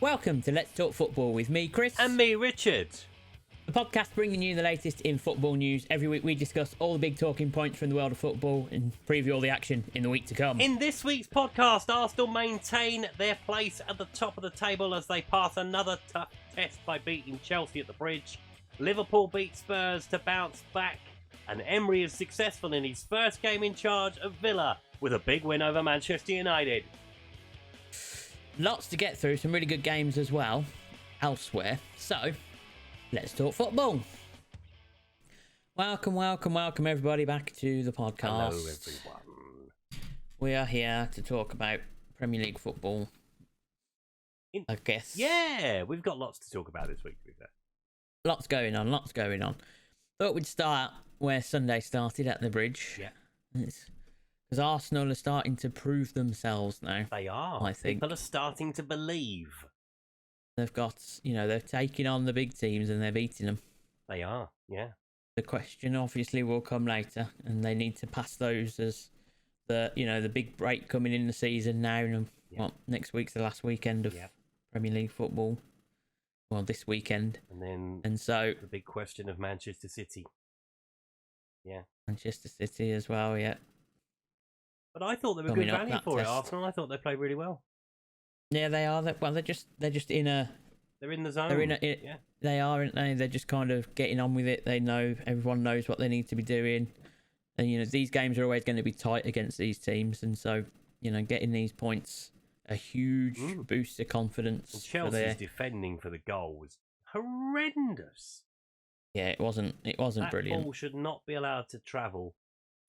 Welcome to Let's Talk Football with me, Chris. And me, Richard. The podcast bringing you the latest in football news. Every week we discuss all the big talking points from the world of football and preview all the action in the week to come. In this week's podcast, Arsenal maintain their place at the top of the table as they pass another tough test by beating Chelsea at the Bridge. Liverpool beat Spurs to bounce back, and Emery is successful in his first game in charge of Villa with a big win over Manchester United. Lots to get through, some really good games as well elsewhere. So, let's talk football. Welcome everybody back to the podcast. Hello everyone. We are here to talk about Premier League football, I guess. Yeah, we've got lots to talk about this week, to be fair. Lots going on. Thought we'd start where Sunday started, at the Bridge. Yeah. Because Arsenal are starting to prove themselves now. They are. I think. People are starting to believe. They've got, they're taking on the big teams and they're beating them. They are, yeah. The question obviously will come later, and they need to pass those as the big break coming in the season now. And next week's the last weekend of Premier League football. Well, this weekend. And so the big question of Manchester City. Yeah. Manchester City as well, yeah. But I thought they were good value for it, Arsenal. I thought they played really well. Yeah, they are. They're just in a. They're in the zone. Yeah. They are, aren't they? They're just kind of getting on with it. They know, everyone knows what they need to be doing, and these games are always going to be tight against these teams, and so getting these points a huge boost of confidence. And Chelsea's defending for the goal was horrendous. Yeah, it wasn't that brilliant. Ball should not be allowed to travel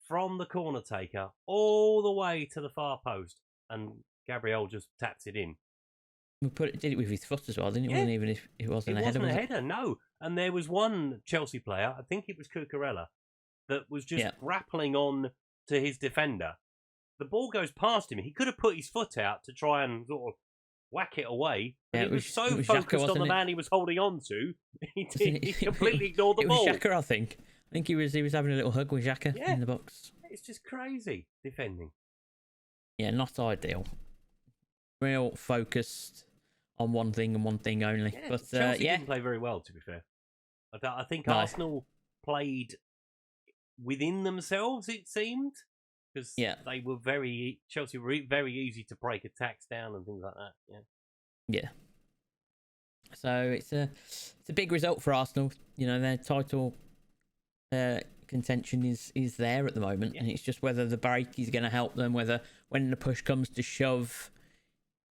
from the corner taker all the way to the far post, and Gabriel just taps it in. We did it with his foot as well, didn't it? Yeah. Wasn't even if it wasn't a header. It wasn't a header, no. And there was one Chelsea player, I think it was Cucurella, that was just grappling on to his defender. The ball goes past him. He could have put his foot out to try and sort of whack it away. But he was so focused on the man he was holding on to, he completely ignored the ball. It was Xhaka, I think. I think he was having a little hug with Xhaka in the box. It's just crazy defending. Yeah, not ideal. Real focused on one thing and one thing only. Yeah, but Chelsea didn't play very well, to be fair. I think Arsenal played within themselves, it seemed, because they were Chelsea were very easy to break attacks down and things like that. Yeah. So it's a big result for Arsenal. Their title contention is there at the moment, and it's just whether the break is going to help them, whether when the push comes to shove,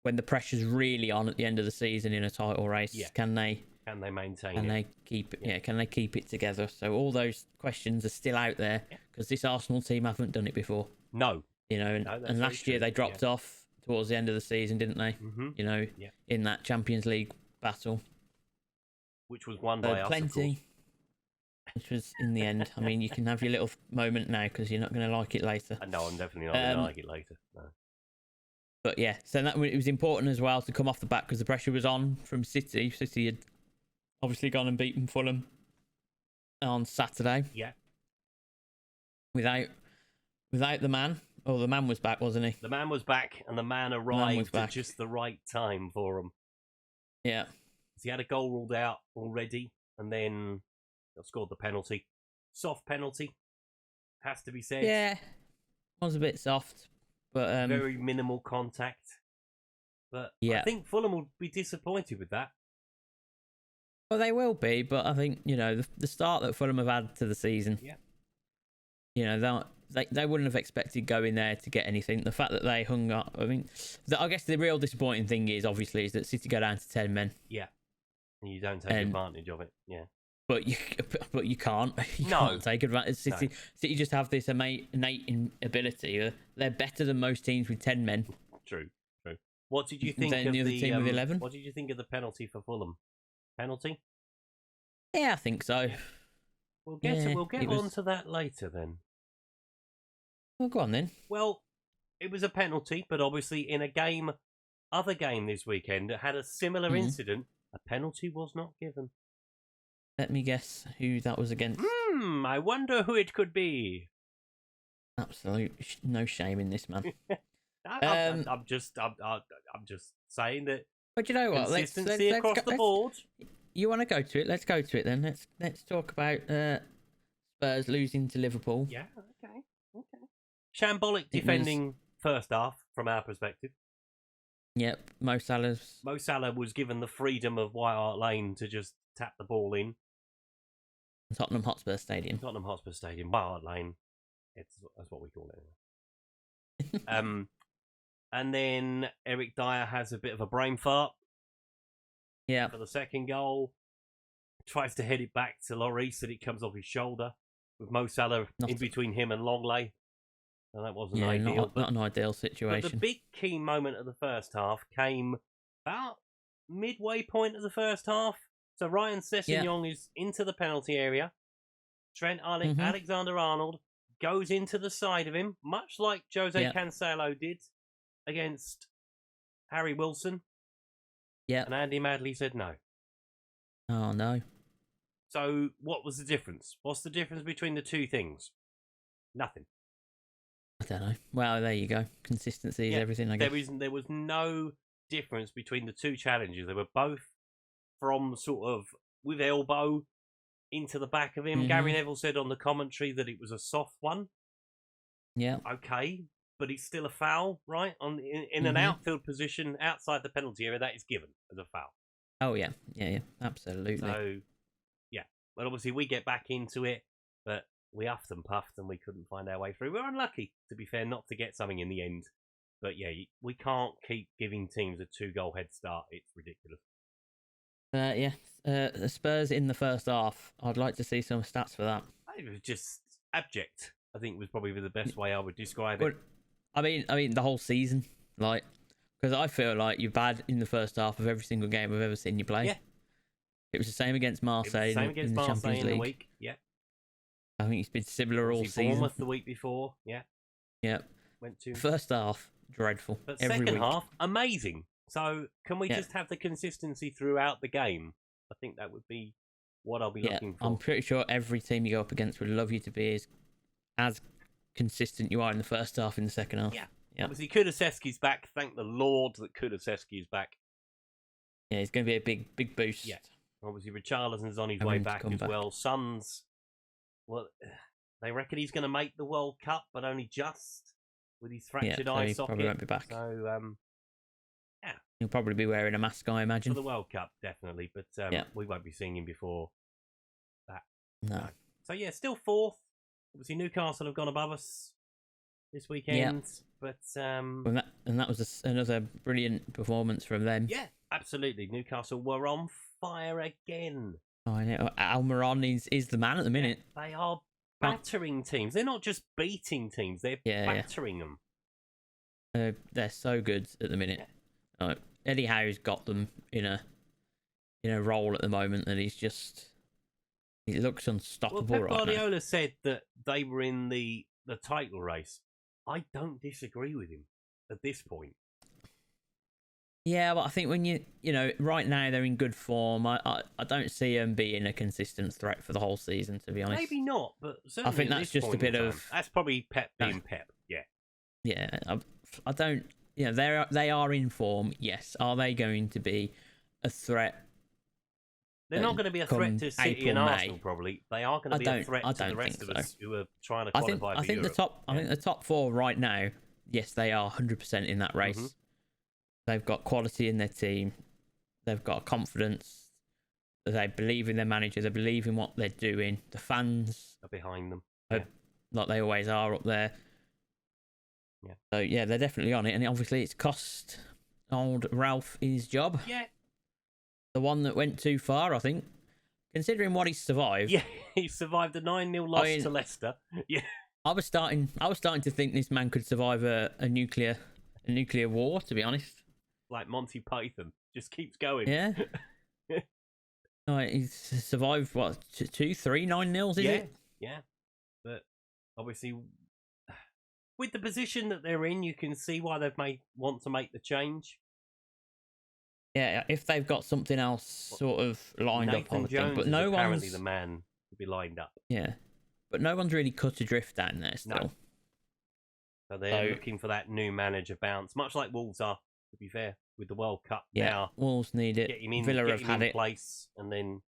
when the pressure's really on at the end of the season in a title race, can they maintain? Can they keep it? Can they keep it together? So all those questions are still out there because this Arsenal team haven't done it before. No, and last year they dropped off towards the end of the season, didn't they? Mm-hmm. In that Champions League battle, which was won by us, of course. Which was in the end. I mean, you can have your little moment now because you're not going to like it later. No, I'm definitely not going to like it later. No. But so it was important as well to come off the back because the pressure was on from City. City had obviously gone and beaten Fulham on Saturday. Yeah. Without the man. Oh, the man was back, wasn't he? The man was back, and the man arrived at just the right time for him. Yeah. He had a goal ruled out already, and then scored the penalty. Soft penalty, has to be said. Yeah, was a bit soft, but very minimal contact. But I think Fulham will be disappointed with that. Well, they will be, but I think the start that Fulham have had to the season. Yeah. They wouldn't have expected going there to get anything. The fact that they hung up, I guess the real disappointing thing is that City go down to 10 men. Yeah, and you don't take advantage of it. Yeah. But you can't. You can't take advantage. City just have this innate ability. They're better than most teams with 10 men. True. What did you think of the other team with 11? What did you think of the penalty for Fulham? Penalty? Yeah, I think so. We'll get on to that later then. Well, go on then. Well, it was a penalty, but obviously in a other game this weekend that had a similar incident, a penalty was not given. Let me guess who that was against. I wonder who it could be. Absolute no shame in this man. I'm just saying that But you know what? Consistency across the board. You want to go to it? Let's go to it then. Let's talk about Spurs losing to Liverpool. Yeah. Okay. Shambolic defending first half from our perspective. Yep. Mo Salah was given the freedom of White Hart Lane to just tap the ball in. Tottenham Hotspur Stadium. White Hart Lane. That's what we call it. And then Eric Dyer has a bit of a brain fart. Yeah. For the second goal. Tries to head it back to Lloris and it comes off his shoulder with Mo Salah in between him and Longley. And that wasn't ideal. Not an ideal situation. But the big key moment of the first half came about midway point of the first half. So Ryan Sessegnon is into the penalty area. Trent Alexander-Arnold goes into the side of him, much like Jose Cancelo did against Harry Wilson. Yeah. And Andy Madley said no. Oh, no. So what was the difference? What's the difference between the two things? Nothing. I don't know. Well, there you go. Consistency is everything, I guess. There was no difference between the two challenges. They were both from sort of with elbow into the back of him. Gary Neville said on the commentary that it was a soft one. Yeah. Okay, but it's still a foul, right? In an outfield position outside the penalty area, that is given as a foul. Oh, yeah. Yeah, absolutely. So, yeah. Well, obviously, we get back into it, but we huffed and puffed and we couldn't find our way through. We were unlucky, to be fair, not to get something in the end. But yeah, we can't keep giving teams a 2-goal head start. It's ridiculous. The Spurs in the first half. I'd like to see some stats for that. It was just abject. I think was probably the best way I would describe it. I mean, the whole season, like, because I feel like you're bad in the first half of every single game I've ever seen you play. Yeah. It was the same against Marseille in the Champions League. The week. Yeah. I think it's been similar all season. Bournemouth the week before. Yeah. Yeah. Went to first half dreadful. But every second week. half amazing. So can we just have the consistency throughout the game? I think that would be what I'll be looking for. I'm pretty sure every team you go up against would love you to be as consistent you are in the first half in the second half. Yeah. Obviously, Kulusevski's back. Thank the Lord that Kulusevski is back. Yeah, it's going to be a big boost. Yeah. Obviously, Richarlison's on his way back as well. Son's, they reckon he's going to make the World Cup, but only just with his fractured eye socket. Probably won't be back. So, he'll probably be wearing a mask, I imagine. For the World Cup, definitely. But we won't be seeing him before that. No. So, yeah, still fourth. Obviously, Newcastle have gone above us this weekend. But and that was another brilliant performance from them. Yeah, absolutely. Newcastle were on fire again. Oh, I know. Almiron is the man at the minute. They are battering teams. They're not just beating teams; they're battering them. They're so good at the minute. Yeah. Eddie Howe's got them in a role at the moment that he looks unstoppable. Well, Pep right Guardiola now. said that they were in the title race. I don't disagree with him at this point. Yeah, but I think when right now they're in good form. I don't see them being a consistent threat for the whole season, to be honest. Maybe not, but certainly I think that's just a bit of. That's probably Pep being Pep. Yeah. Yeah, I don't. They are in form. Yes, are they going to be a threat? They're not going to be a threat to City and Arsenal. Probably they are going to be a threat to the rest of us who are trying to qualify for Europe. I think the top four right now. Yes, they are 100% in that race. Mm-hmm. They've got quality in their team. They've got confidence. They believe in their manager. They believe in what they're doing. The fans are behind them, like they always are up there. Yeah. So yeah, they're definitely on it, and obviously it's cost old Ralph his job. Yeah. The one that went too far, I think, considering what he's survived. Yeah, he survived a 9-0 loss to Leicester. Yeah. I was starting to think this man could survive a nuclear war. To be honest. Like Monty Python, just keeps going. Yeah. He's survived, 2, 3 9-0s, is it? Yeah. But obviously, with the position that they're in, you can see why they've want to make the change. Yeah, if they've got something else sort of lined up, I would think. But no one's apparently the man to be lined up. Yeah, but no one's really cut adrift down there still. No. So they're looking for that new manager bounce, much like Wolves are, to be fair. with the World Cup Yeah, now. Wolves need it. Get him in, Villa have had it. Place, and then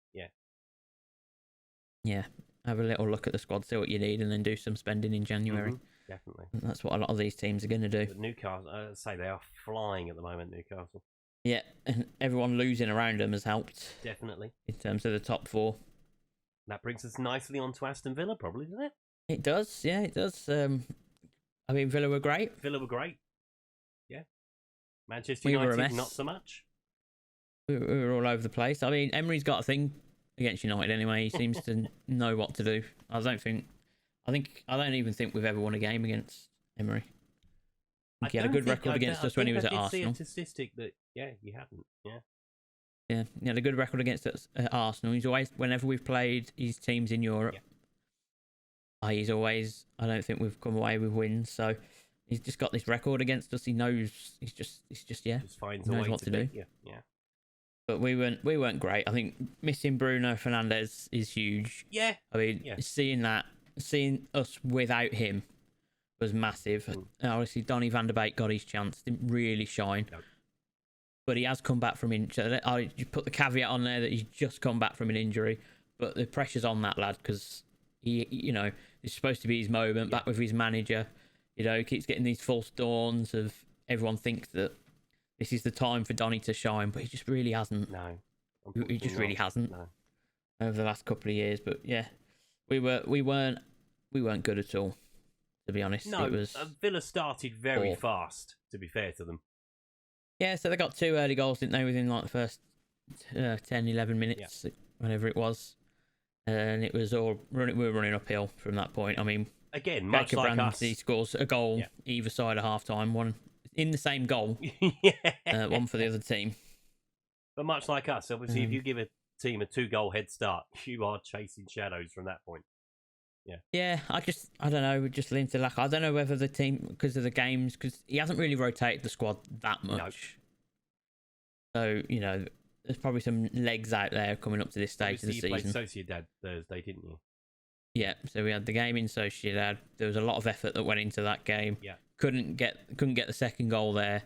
Yeah, have a little look at the squad, see what you need, and then do some spending in January. Definitely. And that's what a lot of these teams are going to do. But Newcastle, say they are flying at the moment. Newcastle. Yeah, and everyone losing around them has helped. Definitely. In terms of the top four. That brings us nicely on to Aston Villa, probably, doesn't it? It does, yeah, it does. I mean, Villa were great. Yeah. Manchester United, not so much. We were all over the place. I mean, Emery's got a thing against United anyway. He seems to know what to do. I don't even think we've ever won a game against Emery. He had a good record against us when he was at Arsenal. I see a statistic that you haven't. Yeah, he had a good record against us at Arsenal. He's always, whenever we've played his teams in Europe, he's always. I don't think we've come away with wins. So he's just got this record against us. He knows. He's just finds a way what to do. Yeah. But we weren't great. I think missing Bruno Fernandes is huge. Yeah. I mean, seeing us without him was massive. Obviously, Donny van der Beek got his chance. Didn't really shine. No. But he has come back from injury. You put the caveat on there that he's just come back from an injury. But the pressure's on that lad because it's supposed to be his moment back with his manager. He keeps getting these false dawns of everyone thinks that this is the time for Donny to shine, but he just really hasn't. No, he just really hasn't over the last couple of years. But yeah, we weren't good at all, to be honest. No, it was Villa started very fast. To be fair to them. Yeah, so they got 2 early goals, didn't they, within like the first 10, 11 minutes, whatever it was. And it was we were running uphill from that point. I mean, again, much like us. He scores a goal either side at half time, one in the same goal, one for the other team. But much like us, obviously, if you give a team a 2-goal head start, you are chasing shadows from that point. Yeah, I don't know, we just leaned to lack. I don't know whether the team, because of the games, because he hasn't really rotated the squad that much. No. So, there's probably some legs out there coming up to this stage of the season. You played Sociedad Thursday, didn't you? Yeah, so we had the game in Sociedad. There was a lot of effort that went into that game. Yeah. Couldn't get the second goal there.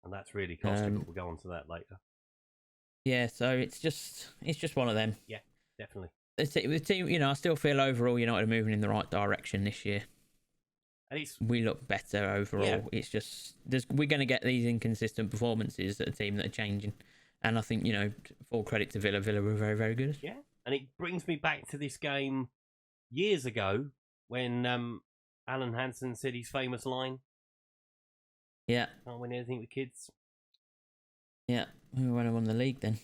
And that's really costly, but we'll go on to that later. Yeah, so it's just one of them. Yeah, definitely. The team, I still feel overall United are moving in the right direction this year. And we look better overall. Yeah. It's just we're going to get these inconsistent performances at a team that are changing. And I think, full credit to Villa. Villa were very, very good. Yeah, and it brings me back to this game years ago when Alan Hansen said his famous line. Yeah. Can't win anything with kids. Yeah, we won't have won the league then.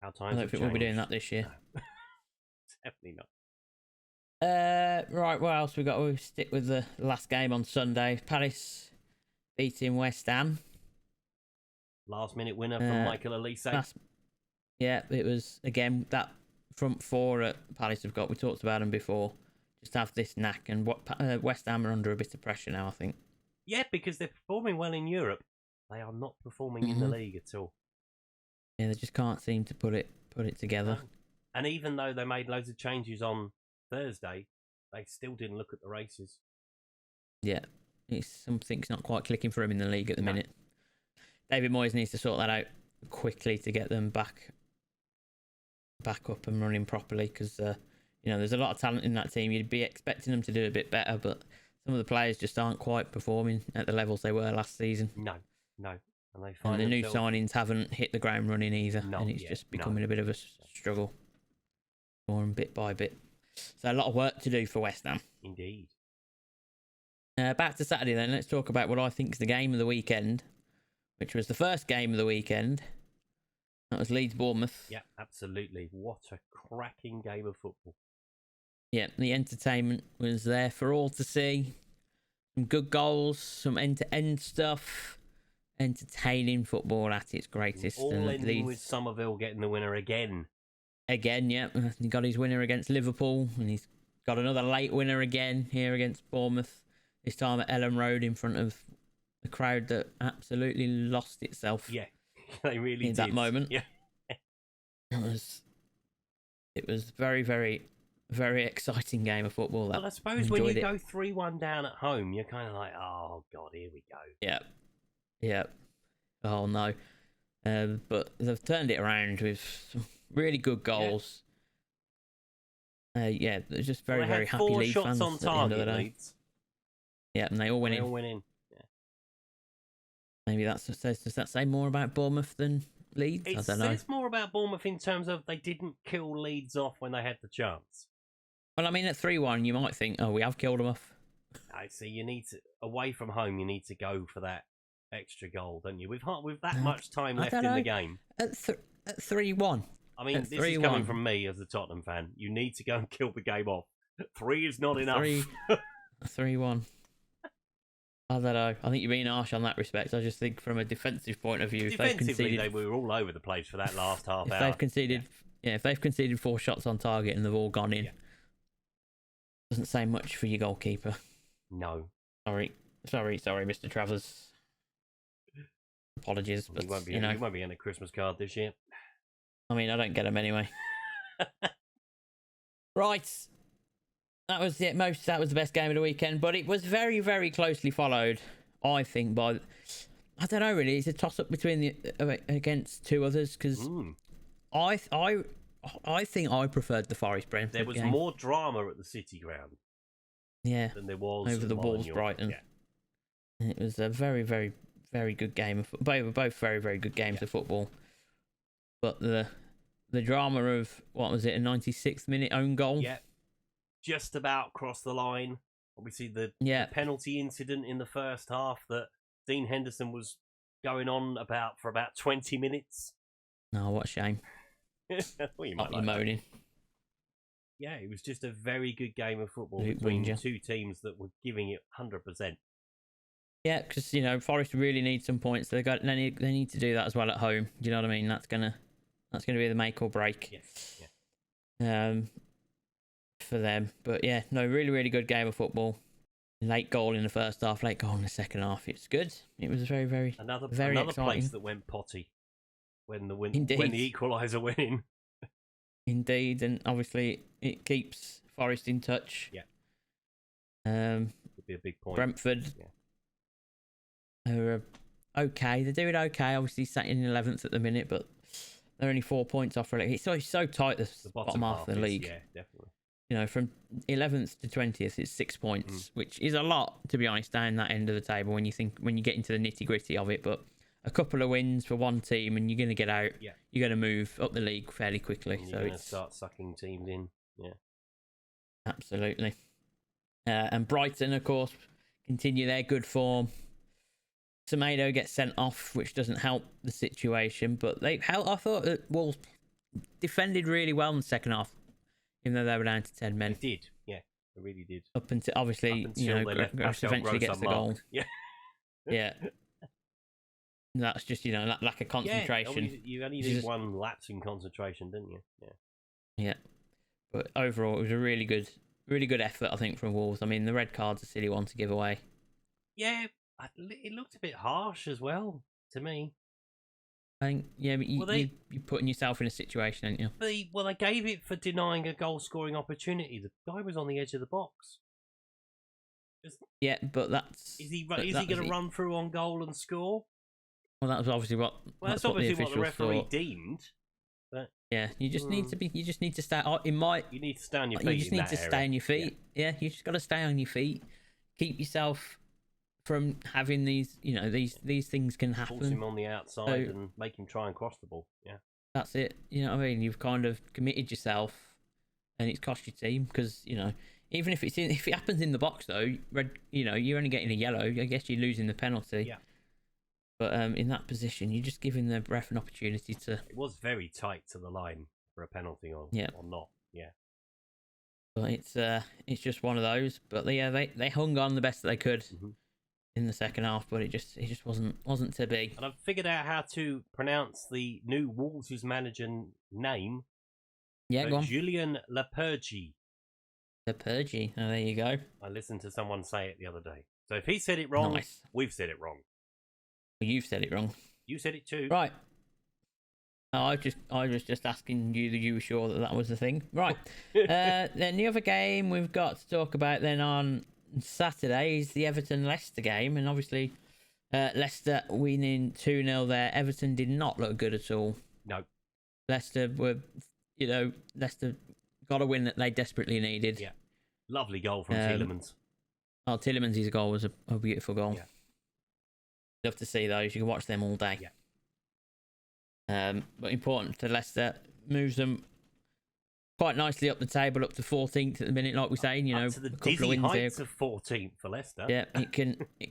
Our times I don't think we'll be doing that this year. No. Definitely not. Right, what else we got? We'll stick with the last game on Sunday. Palace beating West Ham. Last minute winner from Michael Elise. Yeah, it was, again, that front four at Palace have got. We talked about them before. Just have this knack. And West Ham are under a bit of pressure now, I think. Yeah, because they're performing well in Europe. They are not performing in the league at all. Yeah, they just can't seem to put it together. No. And even though they made loads of changes on Thursday, they still didn't look at the races. Yeah, something's not quite clicking for him in the league at the minute. David Moyes needs to sort that out quickly to get them back up and running properly, because there's a lot of talent in that team. You'd be expecting them to do a bit better, but some of the players just aren't quite performing at the levels they were last season. No. And the new signings haven't hit the ground running either, and it's just becoming a bit of a struggle for them bit by bit. So a lot of work to do for West Ham. Indeed. Back to Saturday then. Let's talk about what I think is the game of the weekend, which was the first game of the weekend. That was Leeds Bournemouth. Yeah, absolutely. What a cracking game of football. Yeah, the entertainment was there for all to see. Some good goals, some end-to-end stuff. Entertaining football at its greatest. All ending with Somerville getting the winner again. Yeah. He got his winner against Liverpool, and he's got another late winner again here against Bournemouth. This time at Ellen Road in front of a crowd that absolutely lost itself. Yeah, they really did. In that moment. Yeah. It was very, very, very exciting game of football. Well, I suppose when you go 3-1 down at home, you're kind of like, oh, God, here we go. Yeah. Oh no. But they've turned it around with some really good goals. They're just very, very happy Leeds fans on at the end of the day. Leeds. Yeah, and they all went in. They all went in. Yeah. Maybe does that say more about Bournemouth than Leeds? I don't know. It says more about Bournemouth in terms of they didn't kill Leeds off when they had the chance. Well, I mean, at 3-1, you might think, oh, we have killed them off. I see. You need to, away from home, you need to go for that extra goal, don't you? With that much time left in the game. At 3-1. I mean, this is coming from me as a Tottenham fan. You need to go and kill the game off. 3 is not enough. 3-1. I don't know. I think you're being harsh on that respect. I just think from a defensive point of view, defensively, they were all over the place for that last half hour. If they've conceded 4 shots on target and they've all gone in, doesn't say much for your goalkeeper. No. Sorry, Mr. Travers. Apologies, but you won't be getting a Christmas card this year. I mean, I don't get them anyway. Right. That was it. That was the best game of the weekend, but it was very, very closely followed, I think, by, I don't know really. It's a toss-up between against 2 others because I think I preferred the Forest Brentford There was game. more drama at the City Ground. Yeah. Than there was over the Wolves Brighton. Yeah. It was a very, very, very good game of football. They were both very, very good games of football. But the drama of, what was it, a 96th minute own goal? Yeah. Just about crossed the line. Obviously, the penalty incident in the first half that Dean Henderson was going on for about 20 minutes. No, what a shame. Well, you might like moaning. Yeah, it was just a very good game of football between 2 teams that were giving it 100%. Yeah, because Forest really need some points. They need to do that as well at home. Do you know what I mean? That's gonna be the make or break. Yes. Yeah. For them, but really, really good game of football. Late goal in the first half, late goal in the second half. It's good. It was very, very another exciting. place that went potty when the equaliser went in. Indeed, and obviously it keeps Forest in touch. Yeah. Would be a big point. Brentford. Yeah. They're okay. They're doing okay. Obviously, sat in 11th at the minute, but they're only 4 points off. It's so tight. The bottom half of the league. Yeah, definitely. From 11th to 20th, it's 6 points, which is a lot, to be honest, down that end of the table when you get into the nitty gritty of it. But a couple of wins for one team, and you're going to get out. Yeah. You're going to move up the league fairly quickly. And you're going to start sucking teams in. Yeah, absolutely. And Brighton, of course, continue their good form. Semedo gets sent off, which doesn't help the situation. But I thought that Wolves defended really well in the second half. Even though they were down to 10 men. They did, yeah. They really did. Up until, obviously, Gross eventually gets the goal. Yeah. Yeah. That's just, that lack of concentration. Yeah, you only did one lapse in concentration, didn't you? Yeah. Yeah. But overall, it was a really good effort, I think, from Wolves. I mean, the red card's a silly one to give away. Yeah. It looked a bit harsh as well, to me. I think, but you're putting yourself in a situation, aren't you? They gave it for denying a goal-scoring opportunity. The guy was on the edge of the box. But that's... Is he going to run through on goal and score? Well, that was obviously what... Well, that's obviously what the referee deemed. But yeah, you just need to be... You just need to stay... You need to stay on your feet. You just need to stay on your feet. Yeah, you just got to stay on your feet. Keep yourself... from having these, these things can happen. Force him on the outside and make him try and cross the ball. Yeah, that's it. You know what I mean? You've kind of committed yourself, and it's cost your team because even if if it happens in the box though, you're only getting a yellow. I guess you're losing the penalty. Yeah. But in that position, you're just giving the ref an opportunity to. It was very tight to the line for a penalty or not. Yeah. But it's just one of those. But they hung on the best that they could. Mm-hmm. In the second half, but it just wasn't to be. And I've figured out how to pronounce the new Wolves' manager name. Yeah, go on. Julien Lepergy. Lepergy. Oh, there you go. I listened to someone say it the other day. So if he said it wrong, we've said it wrong. Well, you've said it wrong. You said it too. Right. I was just asking you that you were sure that was the thing. Right. Then the other game we've got to talk about then on Saturday is the Everton-Leicester game, and obviously Leicester winning 2-0 there. Everton did not look good at all. No. Leicester were, Leicester got a win that they desperately needed. Yeah. Lovely goal from Tielemans. Oh, Tielemans' goal was a beautiful goal. Yeah. Love to see those. You can watch them all day. Yeah. But important to Leicester, moves them quite nicely up the table, up to 14th at the minute, like we're saying. Up to the dizzy heights of 14th for Leicester. Yeah, it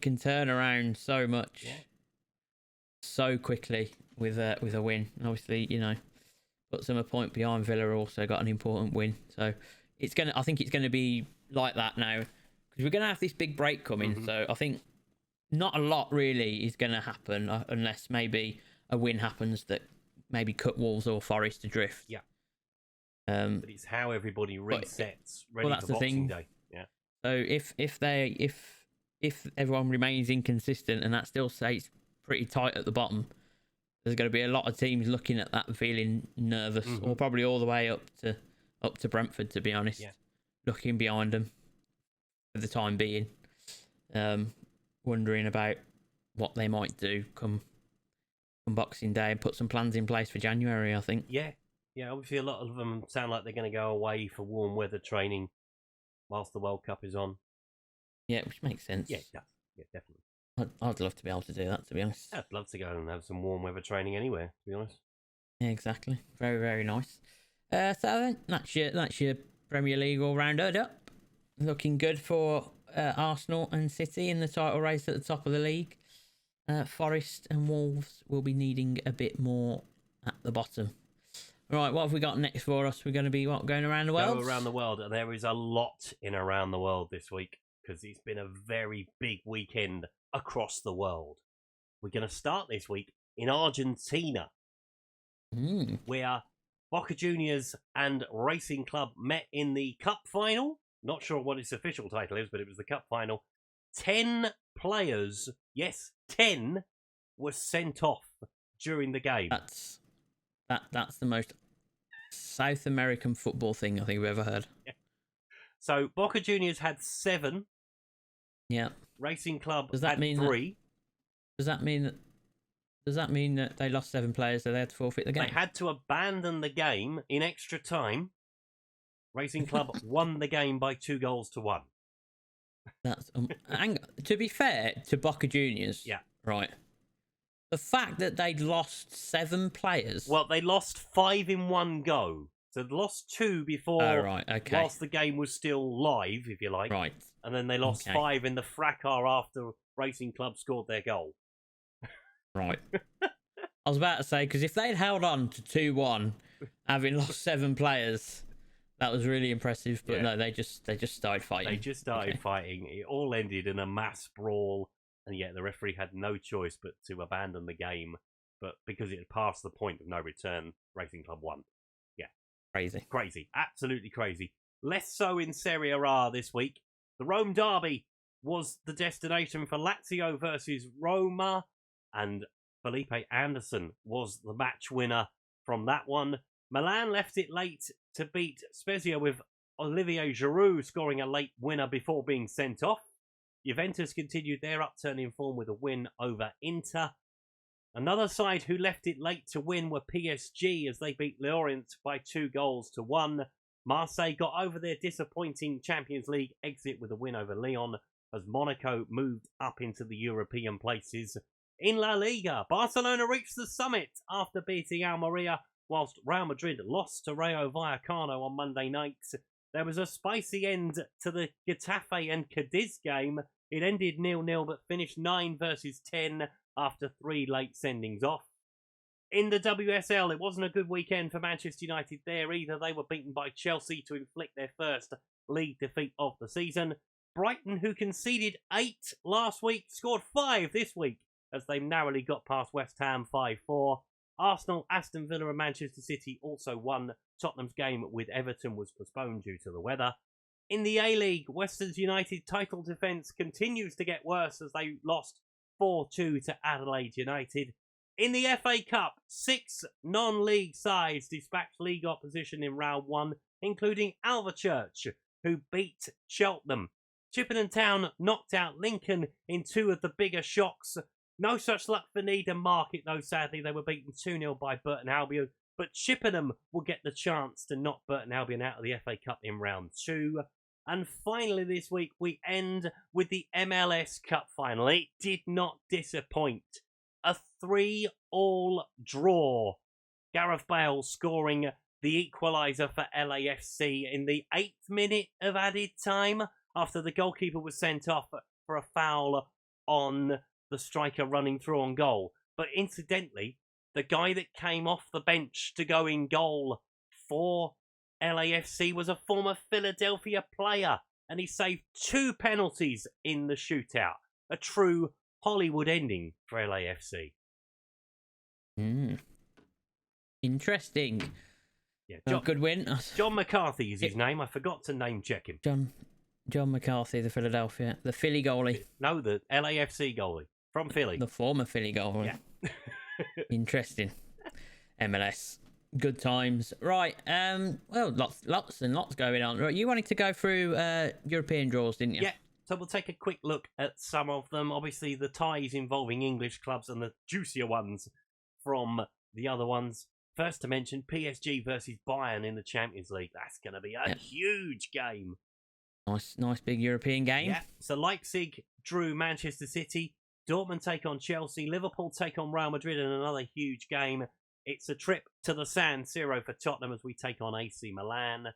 can turn around so much, so quickly with a win. And obviously, puts them a point behind Villa. Also got an important win, so I think it's gonna be like that now, because we're gonna have this big break coming. Mm-hmm. So I think not a lot really is gonna happen unless maybe a win happens that maybe cut Wolves or Forest adrift. Yeah. But it's how everybody resets ready for Boxing Day. Yeah. So if everyone remains inconsistent and that still stays pretty tight at the bottom, there's going to be a lot of teams looking at that feeling nervous, or probably all the way up to Brentford, to be honest, looking behind them for the time being, wondering about what they might do come Boxing Day and put some plans in place for January, I think. Yeah, obviously a lot of them sound like they're going to go away for warm weather training whilst the World Cup is on. Yeah, which makes sense. Yeah, it does. Yeah, definitely. I'd love to be able to do that, to be honest. I'd love to go and have some warm weather training anywhere, to be honest. Yeah, exactly. Very, very nice. So that's your Premier League all rounded up. Looking good for Arsenal and City in the title race at the top of the league. Forest and Wolves will be needing a bit more at the bottom. Right, what have we got next for us? We're going to be going around the world? Go around the world, and there is a lot in around the world this week because it's been a very big weekend across the world. We're going to start this week in Argentina, where Boca Juniors and Racing Club met in the Cup final. Not sure what its official title is, but it was the Cup final. 10 players, yes, 10, were sent off during the game. That's the most South American football thing I think I've ever heard. Yeah. So Boca Juniors had 7. Yeah. Racing Club had 3. Does that mean that they lost 7 players, so they had to forfeit the game? They had to abandon the game in extra time. Racing Club won the game by 2-1. That's to be fair to Boca Juniors. Yeah. Right. The fact that they'd lost 7 players. Well, they lost 5 in one go. So they lost 2 before. Oh, right, okay. Whilst the game was still live, if you like. Right. And then they lost 5 in the fracas after Racing Club scored their goal. Right. I was about to say, because if they'd held on to 2-1, having lost 7 players, that was really impressive. But no, they just started fighting. They just started fighting. It all ended in a mass brawl. And yet the referee had no choice but to abandon the game. But because it had passed the point of no return, Racing Club won. Yeah. Crazy. Absolutely crazy. Less so in Serie A this week. The Rome derby was the destination for Lazio versus Roma. And Felipe Anderson was the match winner from that one. Milan left it late to beat Spezia with Olivier Giroud scoring a late winner before being sent off. Juventus continued their upturn in form with a win over Inter. Another side who left it late to win were PSG as they beat Lorient by 2-1. Marseille got over their disappointing Champions League exit with a win over Lyon as Monaco moved up into the European places. In La Liga, Barcelona reached the summit after beating Almeria, whilst Real Madrid lost to Rayo Vallecano on Monday night. There was a spicy end to the Getafe and Cadiz game. It ended 0-0 but finished 9-10 after 3 late sendings off. In the WSL, it wasn't a good weekend for Manchester United there either. They were beaten by Chelsea to inflict their first league defeat of the season. Brighton, who conceded 8 last week, scored 5 this week as they narrowly got past West Ham 5-4. Arsenal, Aston Villa and Manchester City also won. Tottenham's game with Everton was postponed due to the weather. In the A-League, West Ham's United title defence continues to get worse as they lost 4-2 to Adelaide United. In the FA Cup, 6 non-league sides dispatched league opposition in round 1, including Alvechurch, who beat Cheltenham. Chippenham Town knocked out Lincoln in 2 of the bigger shocks, No such luck for Needham Market, though, sadly. They were beaten 2-0 by Burton Albion. But Chippenham will get the chance to knock Burton Albion out of the FA Cup in round 2. And finally this week, we end with the MLS Cup final. It did not disappoint. A 3-all draw. Gareth Bale scoring the equaliser for LAFC in the 8th minute of added time after the goalkeeper was sent off for a foul on the striker running through on goal. But incidentally, the guy that came off the bench to go in goal for LAFC was a former Philadelphia player, and he saved 2 penalties in the shootout. A true Hollywood ending for LAFC. Interesting. Yeah, good win. John McCarthy is his name. I forgot to name check him. John McCarthy, the Philly goalie. No, the LAFC goalie from Philly. The former Philly goalie. Yeah. Interesting. MLS. Good times. Right. Well, lots and lots going on. Right, you wanted to go through European draws, didn't you? Yeah. So we'll take a quick look at some of them. Obviously, the ties involving English clubs and the juicier ones from the other ones. First to mention, PSG versus Bayern in the Champions League. That's going to be a huge game. Nice big European game. Yeah. So Leipzig drew Manchester City. Dortmund take on Chelsea. Liverpool take on Real Madrid in another huge game. It's a trip to the San Siro for Tottenham as we take on AC Milan.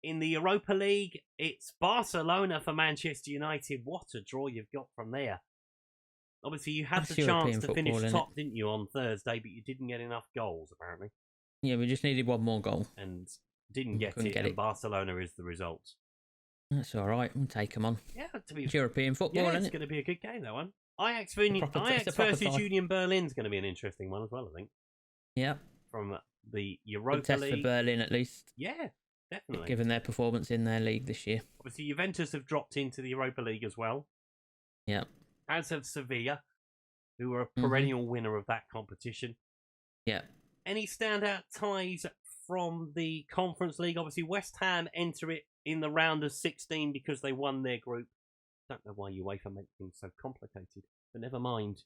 In the Europa League, it's Barcelona for Manchester United. What a draw you've got from there. Obviously, you had the chance to finish top, didn't you, on Thursday, but you didn't get enough goals, apparently. Yeah, we just needed one more goal. And didn't get it, and Barcelona is the result. That's all right. We'll take them on. Yeah, it's European football, isn't it? It's going to be a good game, that one. Ajax versus Union Berlin is going to be an interesting one as well, I think. Yeah. From the Europa League. Test for Berlin, at least. Yeah, definitely. Given their performance in their league this year. Obviously, Juventus have dropped into the Europa League as well. Yeah. As have Sevilla, who are a perennial winner of that competition. Yeah. Any standout ties from the Conference League? Obviously, West Ham enter it in the round of 16 because they won their group. Don't know why UEFA make things so complicated, but never mind.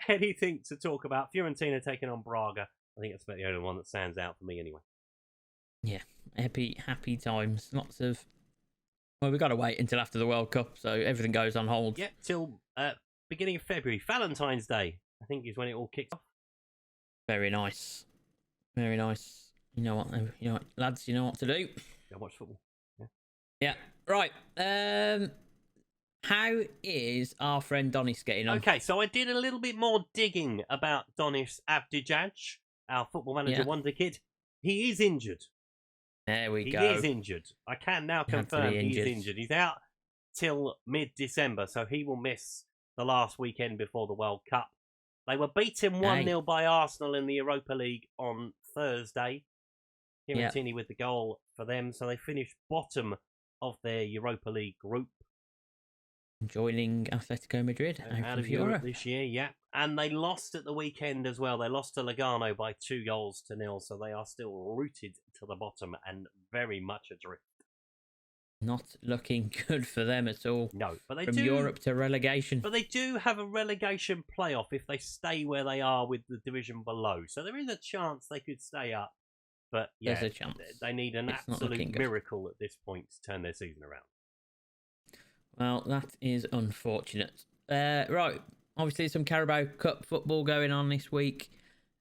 Anything to talk about? Fiorentina taking on Braga. I think that's about the only one that stands out for me anyway. Yeah, happy times. Lots of... Well, we've got to wait until after the World Cup, so everything goes on hold. Yep, till beginning of February. Valentine's Day, I think, is when it all kicks off. Very nice. Very nice. You know what, lads, you know what to do. Yeah, watch football. Yeah. Right. How is our friend Donis getting on? Okay, so I did a little bit more digging about Donis Avdijaj, our football manager wonder kid. He is injured. There we go. He is injured. I can now confirm he's injured. He's out till mid-December, so he will miss the last weekend before the World Cup. They were beaten 1-0 by Arsenal in the Europa League on Thursday. Fiorentina with the goal for them, so they finished bottom of their Europa League group. Joining Atletico Madrid out of Europe this year, yeah. And they lost at the weekend as well. They lost to Lugano by 2-0, so they are still rooted to the bottom and very much adrift. Not looking good for them at all. No, but they From Europe to relegation. But they do have a relegation playoff if they stay where they are with the division below. So there is a chance they could stay up. But yeah, there's a chance. They need an absolute miracle at this point to turn their season around. Well, that is unfortunate. Right, obviously some Carabao Cup football going on this week.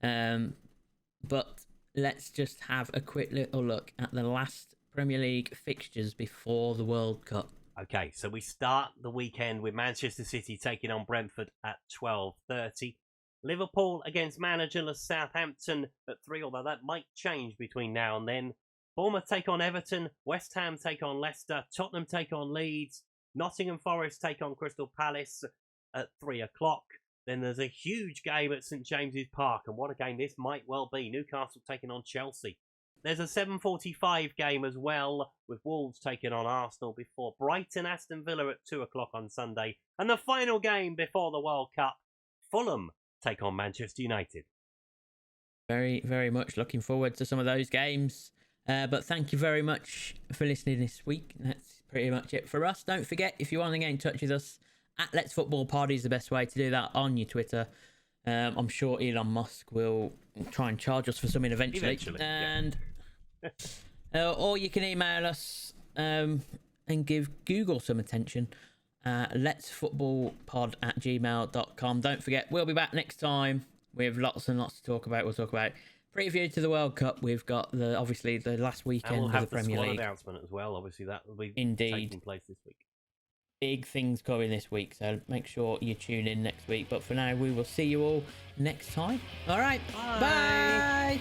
But let's just have a quick little look at the last Premier League fixtures before the World Cup. Okay, so we start the weekend with Manchester City taking on Brentford at 12:30. Liverpool against managerless Southampton at 3, although that might change between now and then. Bournemouth take on Everton. West Ham take on Leicester. Tottenham take on Leeds. Nottingham Forest take on Crystal Palace at 3 o'clock. Then there's a huge game at St James's Park, and what a game this might well be. Newcastle taking on Chelsea. There's a 7:45 game as well, with Wolves taking on Arsenal before Brighton Aston Villa at 2 o'clock on Sunday. And the final game before the World Cup, Fulham take on Manchester United. Very, very much looking forward to some of those games. But thank you very much for listening this week. That's pretty much it for us. Don't forget, if you want to get in touch with us, At Let's Football Pod is the best way to do that on your Twitter. I'm sure Elon Musk will try and charge us for something eventually. And or you can email us and give Google some attention. letsfootballpod@gmail.com. Don't forget, we'll be back next time with lots and lots to talk about. We'll talk about preview to the World Cup. We've got obviously the last weekend of the Premier League announcement as well. Obviously, that will be taking place this week. Big things coming this week, so make sure you tune in next week. But for now, we will see you all next time. All right, bye.